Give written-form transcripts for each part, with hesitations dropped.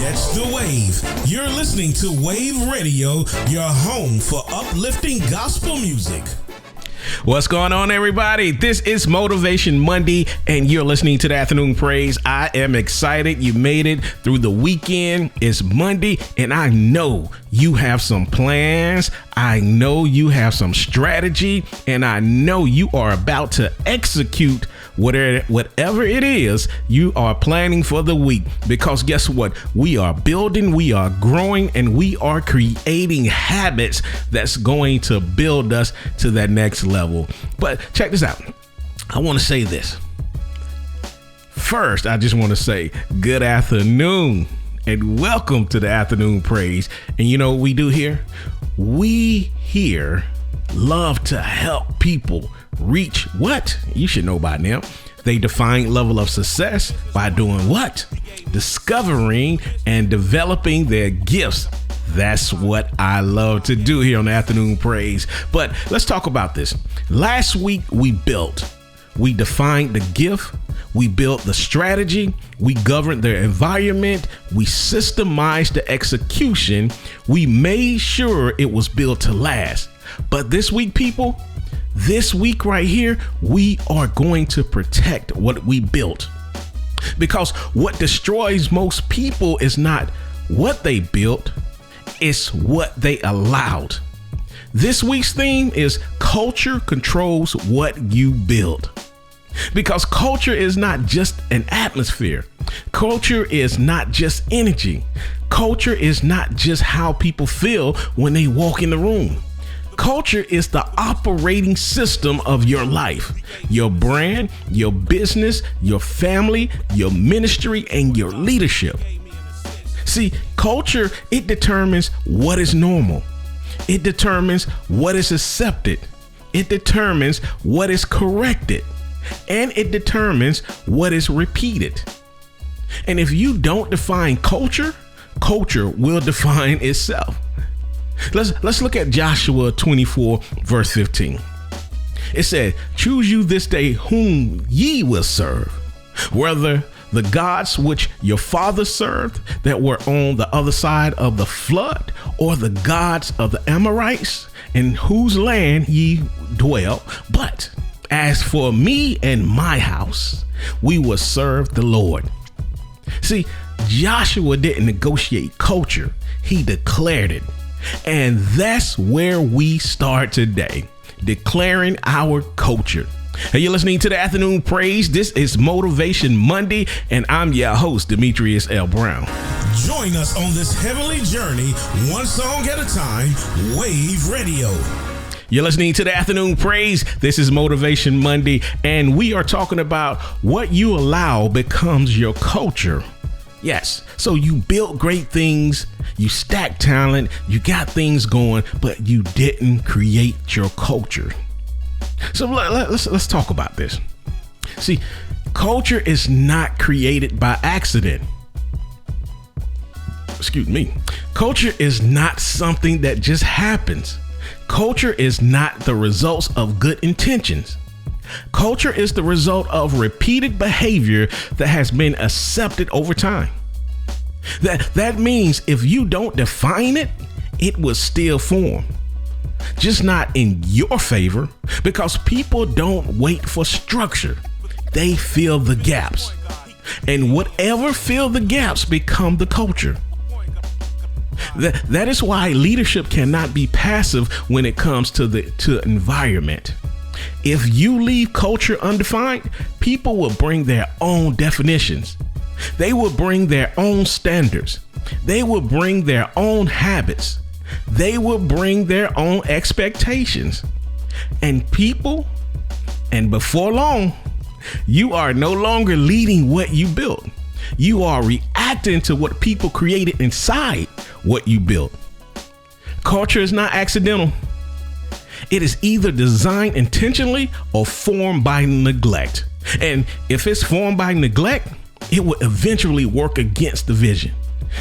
Catch the wave. You're listening to Wave Radio, your home for uplifting gospel music. What's going on, everybody? This is Motivation Monday, and you're listening to the Afternoon Praise. I am excited. You made it through the weekend. It's Monday, and I know you have some plans. I know you have some strategy, and I know you are about to execute whatever it is you are planning for the week. Because guess what? We are building, we are growing, and we are creating habits that's going to build us to that next level. But check this out. I want to say this. First, I just want to say good afternoon and welcome to the Afternoon Praise. And you know what we do here? We here love to help people reach what? You should know by now. They define level of success by doing what? Discovering and developing their gifts. That's what I love to do here on the Afternoon Praise. But let's talk about this. Last week we defined the gift, we built the strategy, we governed the environment, we systemized the execution, we made sure it was built to last. But this week, people, this week right here, we are going to protect what we built. Because what destroys most people is not what they built, it's what they allowed. This week's theme is culture controls what you build. Because culture is not just an atmosphere. Culture is not just energy. Culture is not just how people feel when they walk in the room. Culture is the operating system of your life, your brand, your business, your family, your ministry, and your leadership. See, culture, it determines what is normal. It determines what is accepted. It determines what is corrected. And it determines what is repeated. And if you don't define culture, culture will define itself. Let's look at Joshua 24, verse 15. It said, choose you this day whom ye will serve, whether the gods which your fathers served that were on the other side of the flood, or the gods of the Amorites in whose land ye dwell. But as for me and my house, we will serve the Lord. See, Joshua didn't negotiate culture. He declared it. And that's where we start today, declaring our culture. Hey, you're listening to the Afternoon Praise. This is Motivation Monday, and I'm your host, Demetrius L. Brown. Join us on this heavenly journey, one song at a time, Wave Radio. You're listening to the Afternoon Praise. This is Motivation Monday, and we are talking about what you allow becomes your culture. Yes, so you built great things, you stacked talent, you got things going, but you didn't create your culture. So let's talk about this. See, culture is not created by accident. Excuse me. Culture is not something that just happens. Culture is not the results of good intentions. Culture is the result of repeated behavior that has been accepted over time. That means if you don't define it, it will still form. Just not in your favor, because people don't wait for structure. They fill the gaps. And whatever fill the gaps become the culture. That is why leadership cannot be passive when it comes to environment. If you leave culture undefined, people will bring their own definitions. They will bring their own standards. They will bring their own habits. They will bring their own expectations. And people, and before long, you are no longer leading what you built. You are reacting to what people created inside what you built. Culture is not accidental. It is either designed intentionally or formed by neglect. And if it's formed by neglect, it will eventually work against the vision.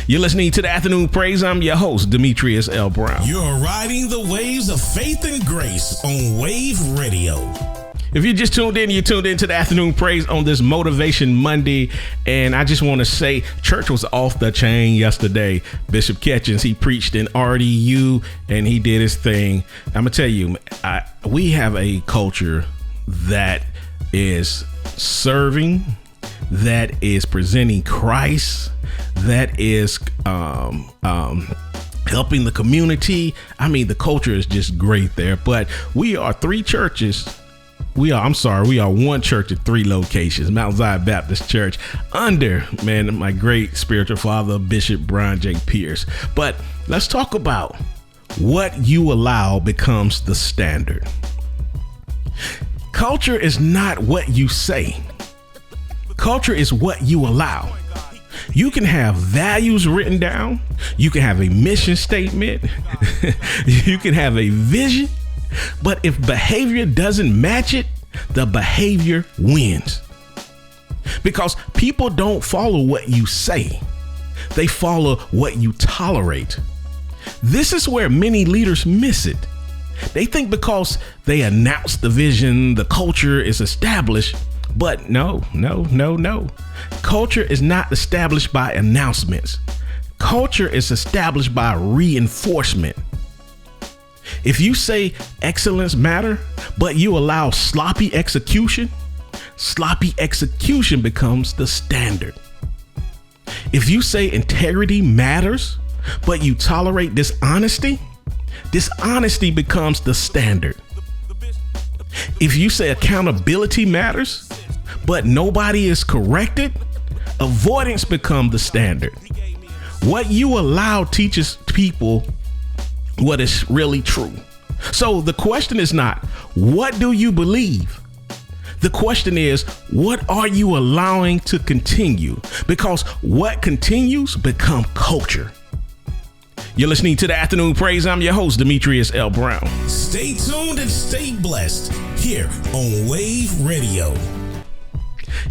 You're listening to the Afternoon Praise. I'm your host, Demetrius L. Brown. You're riding the waves of faith and grace on Wave Radio. If you just tuned in, you tuned into the Afternoon Praise on this Motivation Monday. And I just want to say church was off the chain yesterday. Bishop Ketchens, he preached in RDU and he did his thing. I'm going to tell you, we have a culture that is serving, that is presenting Christ, that is helping the community. I mean, the culture is just great there. But we are three churches. We are one church at three locations. Mount Zion Baptist Church under, my great spiritual father, Bishop Brian J. Pierce. But let's talk about what you allow becomes the standard. Culture is not what you say. Culture is what you allow. You can have values written down. You can have a mission statement. You can have a vision. But if behavior doesn't match it, the behavior wins. Because people don't follow what you say. They follow what you tolerate. This is where many leaders miss it. They think because they announce the vision, the culture is established. But no. Culture is not established by announcements. Culture is established by reinforcement. If you say excellence matter, but you allow sloppy execution becomes the standard. If you say integrity matters, but you tolerate dishonesty becomes the standard. If you say accountability matters, but nobody is corrected, avoidance becomes the standard. What you allow teaches people what is really true. So the question is not, what do you believe? The question is, what are you allowing to continue? Because what continues become culture. You're listening to the Afternoon Praise. I'm your host, Demetrius L. Brown. Stay tuned and stay blessed here on Wave Radio.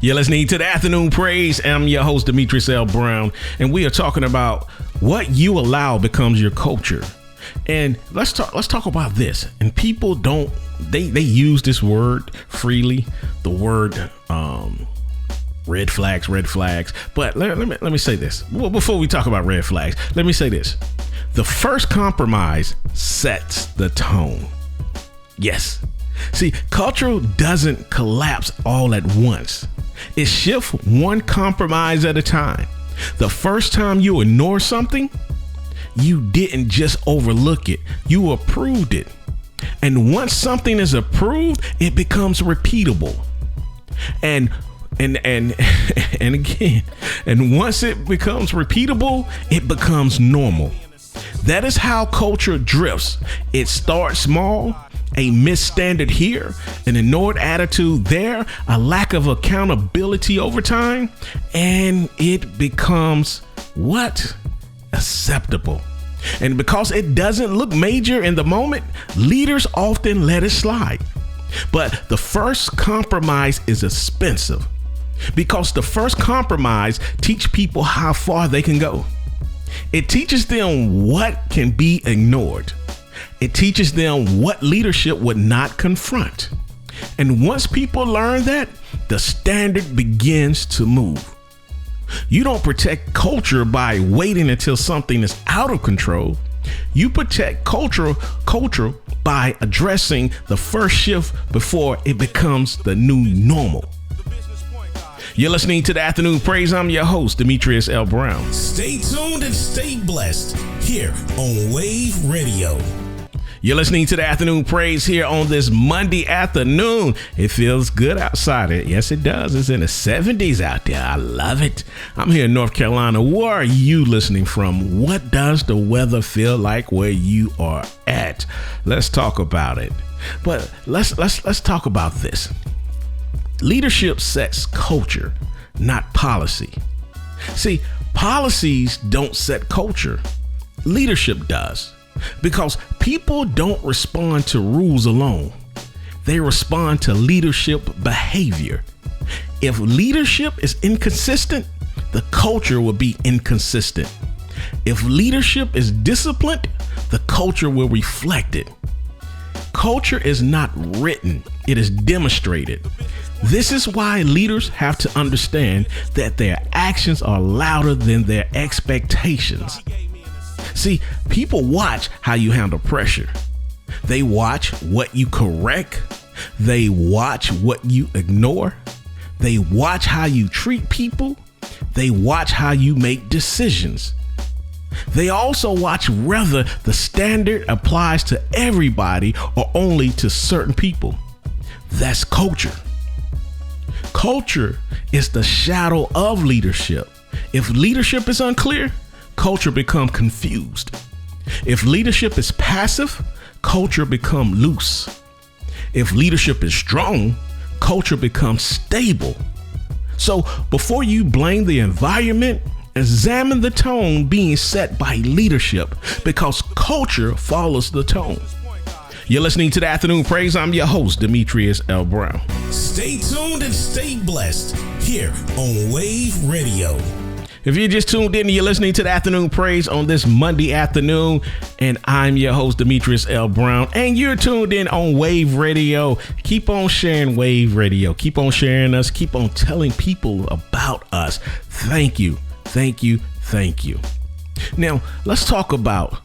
You're listening to the Afternoon Praise. I'm your host, Demetrius L. Brown, and we are talking about what you allow becomes your culture. And let's talk about this. And people they use this word freely, the word red flags. But let me say this. Well, before we talk about red flags, let me say this. The first compromise sets the tone. Yes. See, culture doesn't collapse all at once. It shifts one compromise at a time. The first time you ignore something, you didn't just overlook it, you approved it. And once something is approved, it becomes repeatable. And again, and once it becomes repeatable, it becomes normal. That is how culture drifts. It starts small, a misstandard here, an ignored attitude there, a lack of accountability over time, and it becomes what? Acceptable. And because it doesn't look major in the moment, leaders often let it slide. But the first compromise is expensive, because the first compromise teaches people how far they can go. It teaches them what can be ignored. It teaches them what leadership would not confront. And once people learn that, the standard begins to move. You don't protect culture by waiting until something is out of control. You protect culture by addressing the first shift before it becomes the new normal. You're listening to the Afternoon Praise. I'm your host, Demetrius L. Brown. Stay tuned and stay blessed here on Wave Radio. You're listening to the Afternoon Praise here on this Monday afternoon. It feels good outside. Yes, it does. It's in the 70s out there. I love it. I'm here in North Carolina. Where are you listening from? What does the weather feel like where you are at? Let's talk about it. But let's talk about this. Leadership sets culture, not policy. See, policies don't set culture. Leadership does. Because people don't respond to rules alone. They respond to leadership behavior. If leadership is inconsistent, the culture will be inconsistent. If leadership is disciplined, the culture will reflect it. Culture is not written, it is demonstrated. This is why leaders have to understand that their actions are louder than their expectations. See, people watch how you handle pressure. They watch what you correct. They watch what you ignore. They watch how you treat people. They watch how you make decisions. They also watch whether the standard applies to everybody or only to certain people. That's culture. Culture is the shadow of leadership. If leadership is unclear, culture becomes confused. If leadership is passive, culture becomes loose. If leadership is strong, culture becomes stable. So before you blame the environment, examine the tone being set by leadership, because culture follows the tone. You're listening to the Afternoon Praise. I'm your host, Demetrius L. Brown. Stay tuned and stay blessed here on Wave Radio. If you just tuned in, you're listening to the Afternoon Praise on this Monday afternoon, and I'm your host, Demetrius L. Brown, and you're tuned in on Wave Radio. Keep on sharing Wave Radio. Keep on sharing us. Keep on telling people about us. Thank you. Thank you. Thank you. Now, let's talk about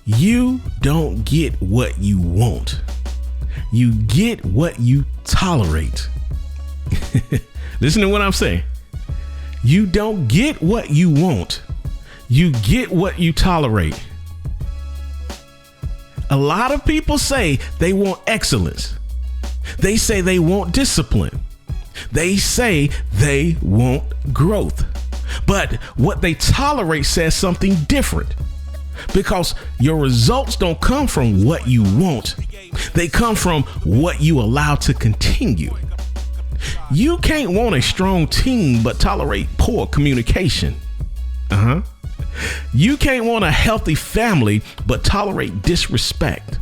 you don't get what you want. You get what you tolerate. Listen to what I'm saying. You don't get what you want. You get what you tolerate. A lot of people say they want excellence. They say they want discipline. They say they want growth. But what they tolerate says something different. Because your results don't come from what you want. They come from what you allow to continue. You can't want a strong team but tolerate poor communication. You can't want a healthy family but tolerate disrespect.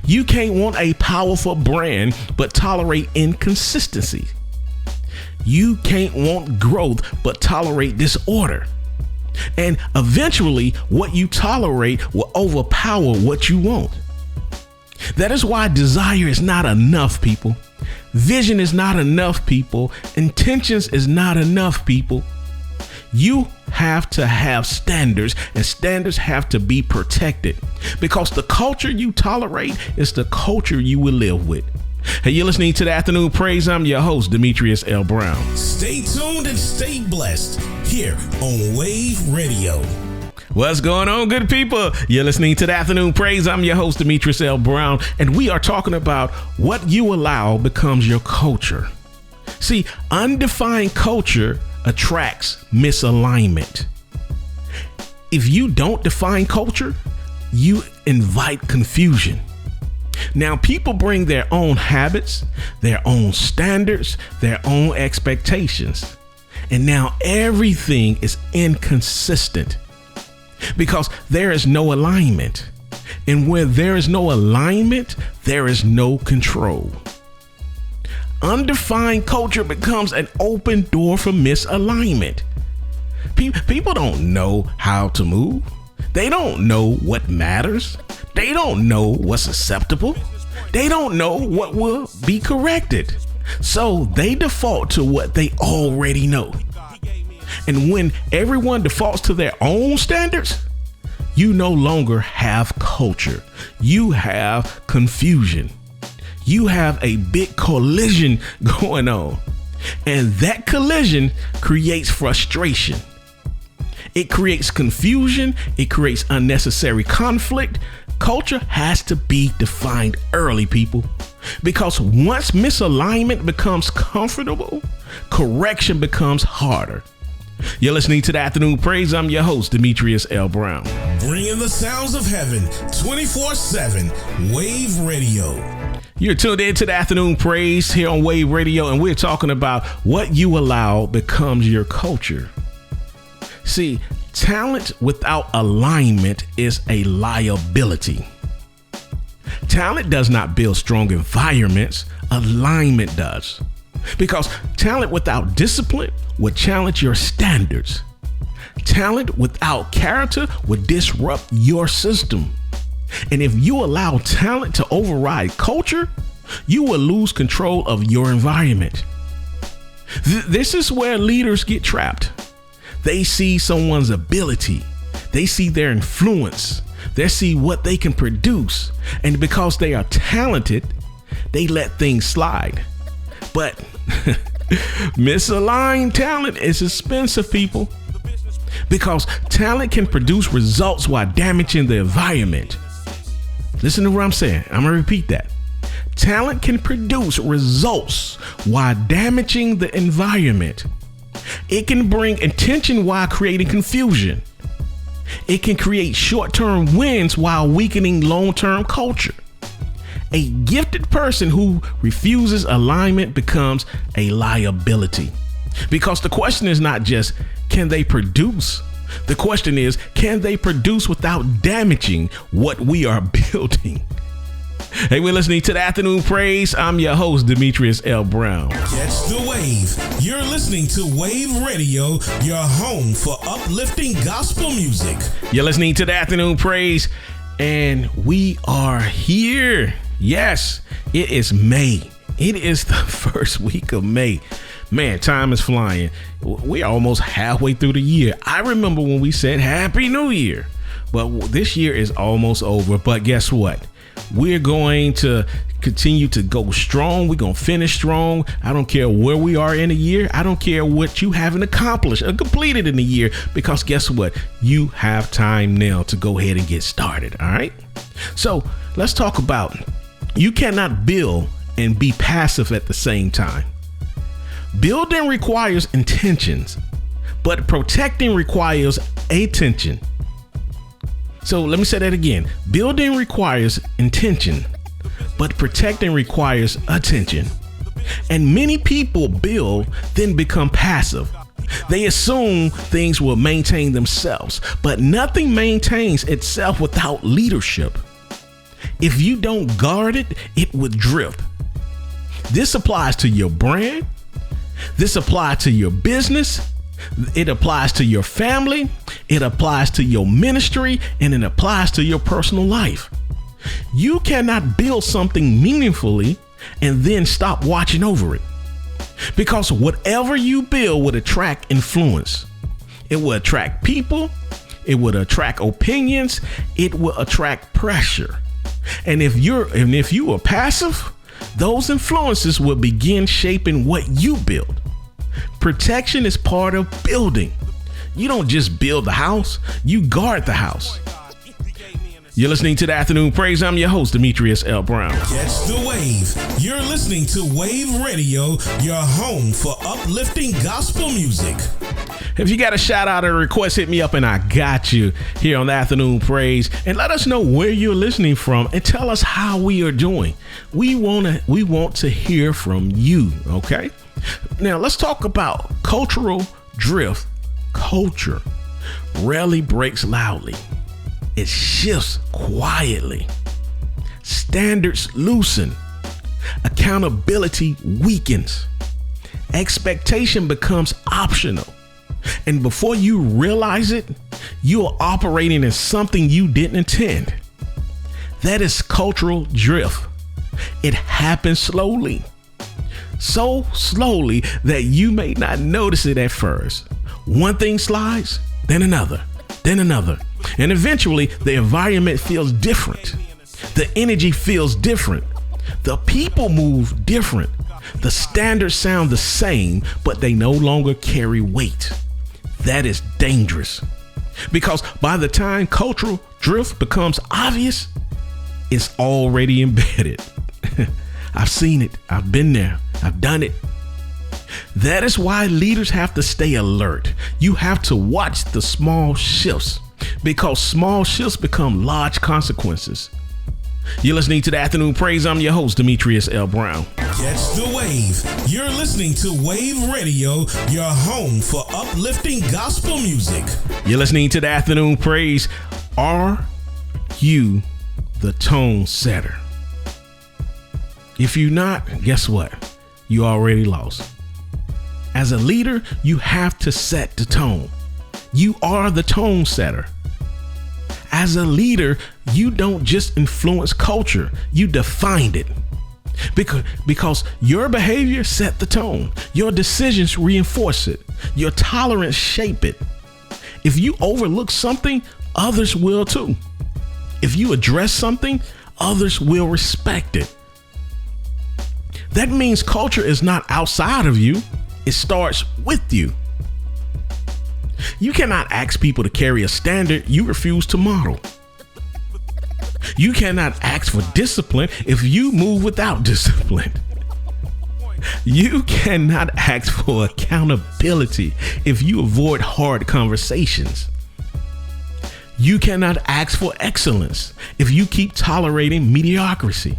You can't want a powerful brand but tolerate inconsistency. You can't want growth but tolerate disorder. And eventually, what you tolerate will overpower what you want. That is why desire is not enough, people. Vision is not enough, people. Intentions is not enough, people. You have to have standards, and standards have to be protected, because the culture you tolerate is the culture you will live with. Hey, you're listening to the Afternoon Praise. I'm your host, Demetrius L. Brown. Stay tuned and stay blessed here on Wave Radio. What's going on, good people? You're listening to the Afternoon Praise. I'm your host, Demetrius L. Brown, and we are talking about what you allow becomes your culture. See, undefined culture attracts misalignment. If you don't define culture, you invite confusion. Now, people bring their own habits, their own standards, their own expectations. And now everything is inconsistent because there is no alignment. And where there is no alignment, there is no control. Undefined culture becomes an open door for misalignment. People don't know how to move. They don't know what matters. They don't know what's acceptable. They don't know what will be corrected. So they default to what they already know. And when everyone defaults to their own standards, you no longer have culture. You have confusion. You have a big collision going on. And that collision creates frustration. It creates confusion. It creates unnecessary conflict. Culture has to be defined early, people, because once misalignment becomes comfortable, correction becomes harder. You're listening to the Afternoon Praise. I'm your host, Demetrius L. Brown. Bringing the sounds of heaven 24/7, Wave Radio. You're tuned in to the Afternoon Praise here on Wave Radio, and we're talking about what you allow becomes your culture. See, talent without alignment is a liability. Talent does not build strong environments. Alignment does. Because talent without discipline would challenge your standards. Talent without character would disrupt your system. And if you allow talent to override culture, you will lose control of your environment. This is where leaders get trapped. They see someone's ability. They see their influence. They see what they can produce. And because they are talented, they let things slide. But misaligned talent is expensive, people. Because talent can produce results while damaging the environment. Listen to what I'm saying. I'm going to repeat that. Talent can produce results while damaging the environment. It can bring attention while creating confusion. It can create short-term wins while weakening long-term culture. A gifted person who refuses alignment becomes a liability. Because the question is not just, can they produce? The question is, can they produce without damaging what we are building? Hey, we're listening to the Afternoon Praise. I'm your host, Demetrius L. Brown. Catch the wave. You're listening to Wave Radio, your home for uplifting gospel music. You're listening to the Afternoon Praise, and we are here. Yes, it is May. It is the first week of May. Man, time is flying. We're almost halfway through the year. I remember when we said Happy New Year, but this year is almost over. But guess what? We're going to continue to go strong. We're going to finish strong. I don't care where we are in a year. I don't care what you haven't accomplished or completed in the year, because guess what? You have time now to go ahead and get started. All right. So let's talk about, you cannot build and be passive at the same time. Building requires intentions, but protecting requires attention. So let me say that again. Building requires intention, but protecting requires attention. And many people build, then become passive. They assume things will maintain themselves, but nothing maintains itself without leadership. If you don't guard it, it would drift. This applies to your brand. This applies to your business. It applies to your family. It applies to your ministry, and it applies to your personal life. You cannot build something meaningfully and then stop watching over it, because whatever you build would attract influence. It will attract people. It would attract opinions. It will attract pressure. And if you are passive, those influences will begin shaping what you build. Protection is part of building. You don't just build the house, you guard the house. You're listening to the Afternoon Praise. I'm your host, Demetrius L. Brown. Catch the wave. You're listening to Wave Radio, your home for uplifting gospel music. If you got a shout out or a request, hit me up and I got you here on the Afternoon Praise. And let us know where you're listening from and tell us how we are doing. We want to hear from you, okay? Now let's talk about cultural drift. Culture rarely breaks loudly. It shifts quietly. Standards loosen. Accountability weakens. Expectation becomes optional. And before you realize it, you're operating in something you didn't intend. That is cultural drift. It happens slowly. So slowly that you may not notice it at first. One thing slides, then another, and eventually the environment feels different. The energy feels different. The people move different. The standards sound the same, but they no longer carry weight. That is dangerous, because by the time cultural drift becomes obvious, it's already embedded. I've seen it. I've been there. I've done it. That is why leaders have to stay alert. You have to watch the small shifts, because small shifts become large consequences. You're listening to the Afternoon Praise. I'm your host, Demetrius L. Brown. Catch the wave. You're listening to Wave Radio, your home for uplifting gospel music. You're listening to the Afternoon Praise. Are you the tone setter? If you're not, guess what? You already lost. As a leader, you have to set the tone. You are the tone setter. As a leader, you don't just influence culture, you define it. Because your behavior set the tone. Your decisions reinforce it. Your tolerance shape it. If you overlook something, others will too. If you address something, others will respect it. That means culture is not outside of you. It starts with you. You cannot ask people to carry a standard you refuse to model. You cannot ask for discipline if you move without discipline. You cannot ask for accountability if you avoid hard conversations. You cannot ask for excellence if you keep tolerating mediocrity.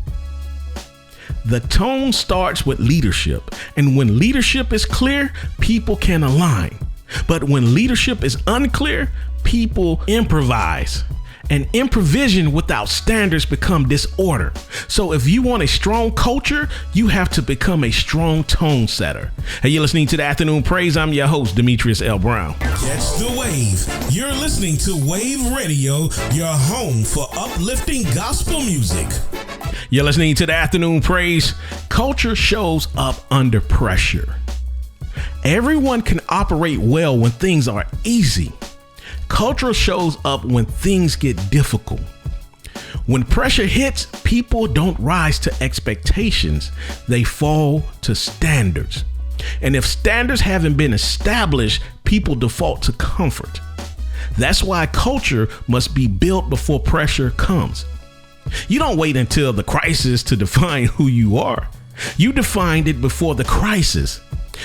The tone starts with leadership, and when leadership is clear, people can align. But when leadership is unclear, people improvise. And improvisation without standards become disorder. So if you want a strong culture, you have to become a strong tone setter. Hey, you're listening to the Afternoon Praise. I'm your host, Demetrius L. Brown. Catch the wave. You're listening to Wave Radio, your home for uplifting gospel music. You're listening to the Afternoon Praise. Culture shows up under pressure. Everyone can operate well when things are easy. Culture shows up when things get difficult. When pressure hits, people don't rise to expectations. They fall to standards. And if standards haven't been established, people default to comfort. That's why culture must be built before pressure comes. You don't wait until the crisis to define who you are. You defined it before the crisis.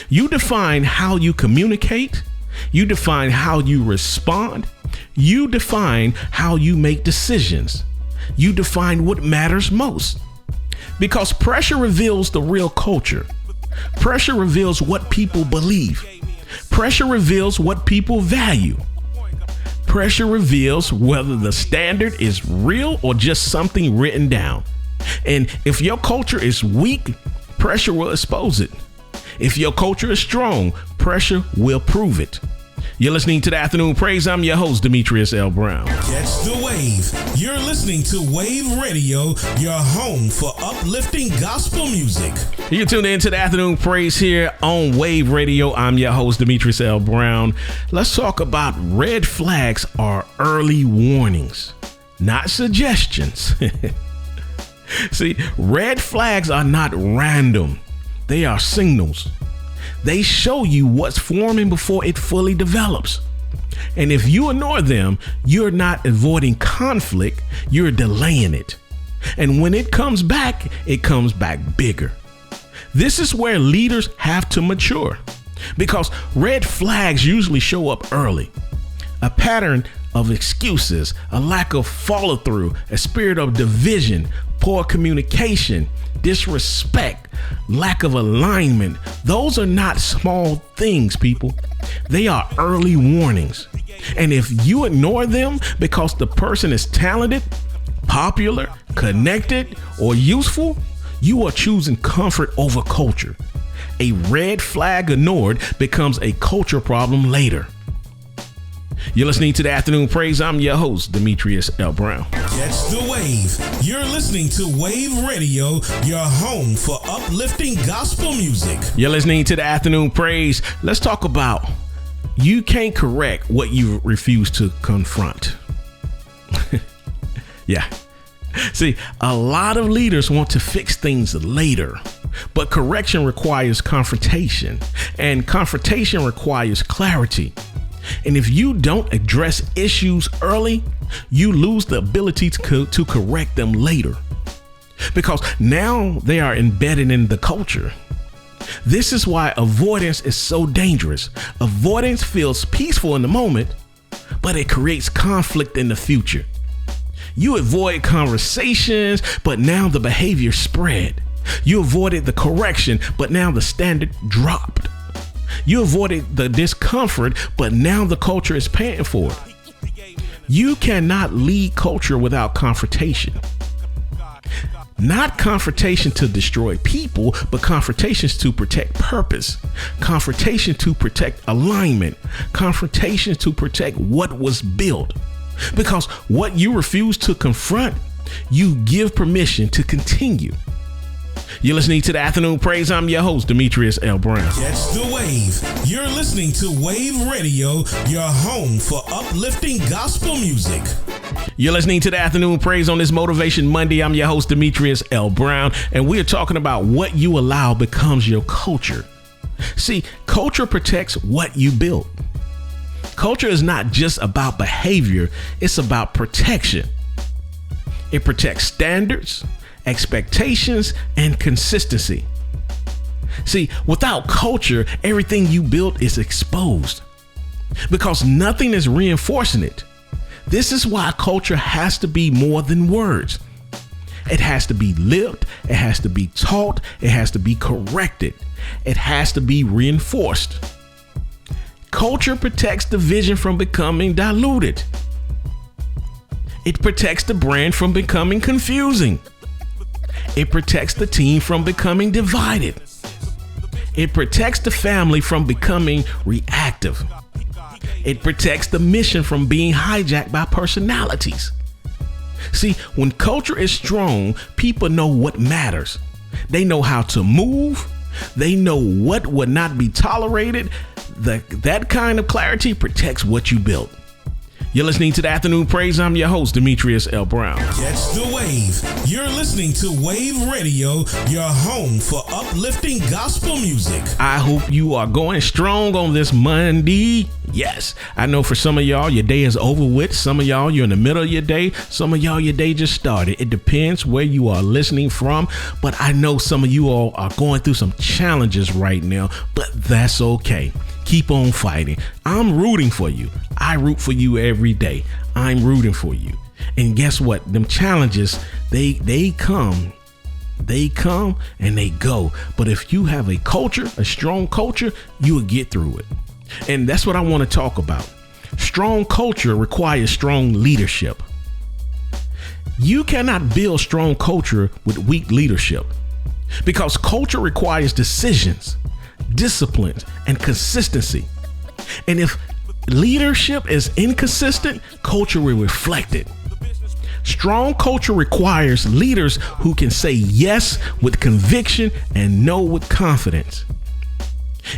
You define how you communicate. You define how you respond. You define how you make decisions. You define what matters most. Because pressure reveals the real culture. Pressure reveals what people believe. Pressure reveals what people value. Pressure reveals whether the standard is real or just something written down. And if your culture is weak, pressure will expose it. If your culture is strong, pressure will prove it. You're listening to the Afternoon Praise. I'm your host, Demetrius L. Brown. Catch the wave. You're listening to Wave Radio, your home for uplifting gospel music. You're tuned in to the Afternoon Praise here on Wave Radio. I'm your host, Demetrius L. Brown. Let's talk about red flags are early warnings, not suggestions. See, red flags are not random. They are signals. They show you what's forming before it fully develops. And if you ignore them, you're not avoiding conflict, you're delaying it. And when it comes back bigger. This is where leaders have to mature, because red flags usually show up early. A pattern of excuses, a lack of follow through, a spirit of division, poor communication, disrespect, lack of alignment. Those are not small things, people. They are early warnings. And if you ignore them because the person is talented, popular, connected, or useful, you are choosing comfort over culture. A red flag ignored becomes a culture problem later. You're listening to the Afternoon Praise. I'm your host, Demetrius L. Brown. Catch the wave. You're listening to Wave Radio, your home for uplifting gospel music. You're listening to the Afternoon Praise. Let's talk about you can't correct what you refuse to confront. Yeah. See, a lot of leaders want to fix things later, but correction requires confrontation, and confrontation requires clarity. And if you don't address issues early, you lose the ability to correct them later, because now they are embedded in the culture. This is why avoidance is so dangerous. Avoidance feels peaceful in the moment, but it creates conflict in the future. You avoid conversations, but now the behavior spread. You avoided the correction, but now the standard dropped. You avoided the discomfort, but now the culture is paying for it. You cannot lead culture without confrontation. Not confrontation to destroy people, but confrontations to protect purpose. Confrontation to protect alignment. Confrontation to protect what was built. Because what you refuse to confront, you give permission to continue. You're listening to the Afternoon Praise. I'm your host, Demetrius L. Brown. Catch the wave. You're listening to Wave Radio, your home for uplifting gospel music. You're listening to the Afternoon Praise on this Motivation Monday. I'm your host, Demetrius L. Brown, and we're talking about what you allow becomes your culture. See, culture protects what you build. Culture is not just about behavior, it's about protection. It protects standards, expectations, and consistency. See, without culture, everything you built is exposed because nothing is reinforcing it. This is why culture has to be more than words. It has to be lived, it has to be taught, it has to be corrected, it has to be reinforced. Culture protects the vision from becoming diluted. It protects the brand from becoming confusing. It protects the team from becoming divided. It protects the family from becoming reactive. It protects the mission from being hijacked by personalities. See, when culture is strong, people know what matters. They know how to move. They know what would not be tolerated. That kind of clarity protects what you built. You're listening to the Afternoon Praise. I'm your host, Demetrius L. Brown. Catch the wave. You're listening to Wave Radio, your home for uplifting gospel music. I hope you are going strong on this Monday. Yes, I know for some of y'all, your day is over with. Some of y'all, you're in the middle of your day. Some of y'all, your day just started. It depends where you are listening from. But I know some of you all are going through some challenges right now, but that's okay. Keep on fighting. I'm rooting for you. I root for you every day. I'm rooting for you. And guess what? Them challenges, they come and they go. But if you have a culture, a strong culture, you will get through it. And that's what I want to talk about. Strong culture requires strong leadership. You cannot build strong culture with weak leadership because culture requires decisions, discipline, and consistency. And if leadership is inconsistent, culture will reflect it. Strong culture requires leaders who can say yes with conviction and no with confidence.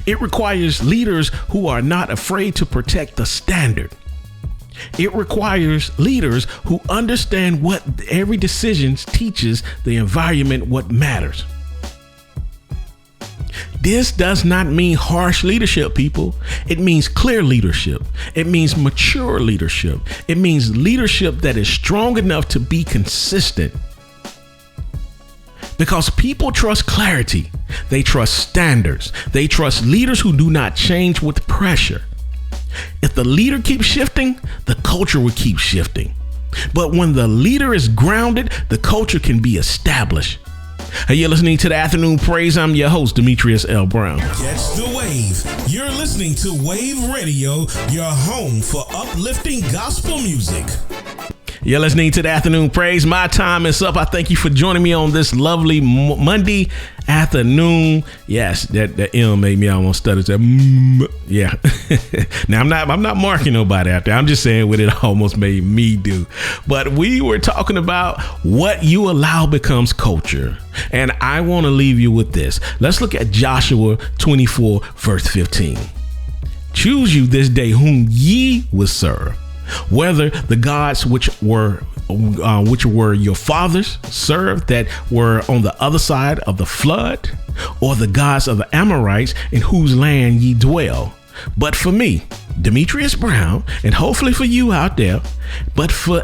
It requires leaders who are not afraid to protect the standard. It requires leaders who understand what every decision teaches the environment what matters. This does not mean harsh leadership, people. It means clear leadership. It means mature leadership. It means leadership that is strong enough to be consistent. Because people trust clarity. They trust standards. They trust leaders who do not change with pressure. If the leader keeps shifting, the culture will keep shifting. But when the leader is grounded, the culture can be established. Hey, you're listening to the Afternoon Praise. I'm your host, Demetrius L. Brown. Catch the wave. You're listening to Wave Radio, your home for uplifting gospel music. You're listening to the Afternoon Praise. My time is up. I thank you for joining me on this lovely Monday afternoon. Yes, that M made me almost stutter. Yeah. Now I'm not marking nobody out there. I'm just saying what it almost made me do. But we were talking about what you allow becomes culture. And I want to leave you with this. Let's look at Joshua 24, verse 15. Choose you this day whom ye will serve, whether the gods which were your fathers served that were on the other side of the flood, or the gods of the Amorites in whose land ye dwell. But for me, Demetrius Brown, and hopefully for you out there,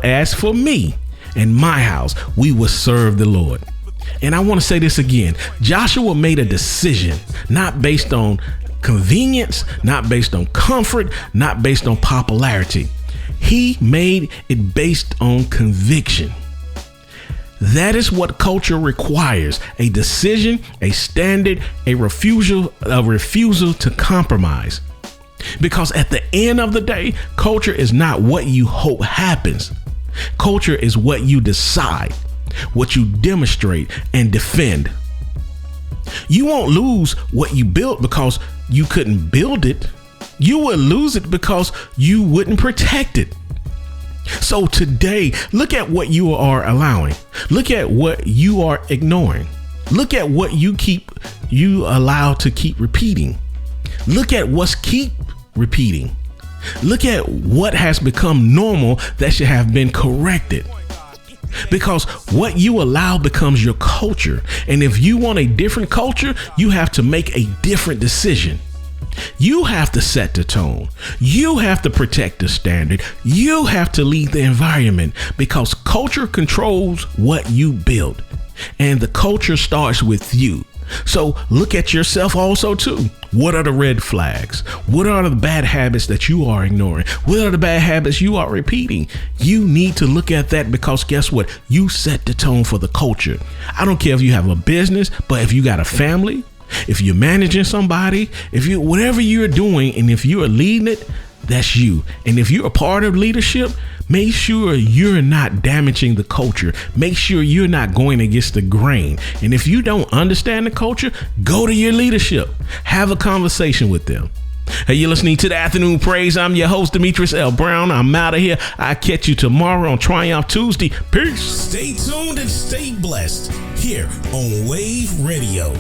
as for me and my house, we will serve the Lord. And I want to say this again. Joshua made a decision, not based on convenience, not based on comfort, not based on popularity. He made it based on conviction. That is what culture requires: a decision, a standard, a refusal to compromise. Because at the end of the day, culture is not what you hope happens. Culture is what you decide, what you demonstrate and defend. You won't lose what you built because you couldn't build it. You will lose it because you wouldn't protect it. So today, look at what you are allowing. Look at what you are ignoring. Look at what you allow to keep repeating. Look at what's keep repeating. Look at what has become normal that should have been corrected. Because what you allow becomes your culture. And if you want a different culture, you have to make a different decision. You have to set the tone. You have to protect the standard. You have to lead the environment, because culture controls what you build. And the culture starts with you. So look at yourself also too. What are the red flags? What are the bad habits that you are ignoring? What are the bad habits you are repeating? You need to look at that, because guess what? You set the tone for the culture. I don't care if you have a business, but if you got a family, if you're managing somebody, whatever you're doing, and if you are leading it, that's you. And if you're a part of leadership, make sure you're not damaging the culture. Make sure you're not going against the grain. And if you don't understand the culture, go to your leadership. Have a conversation with them. Hey, you're listening to the Afternoon Praise. I'm your host, Demetrius L. Brown. I'm out of here. I'll catch you tomorrow on Triumph Tuesday. Peace. Stay tuned and stay blessed here on Wave Radio.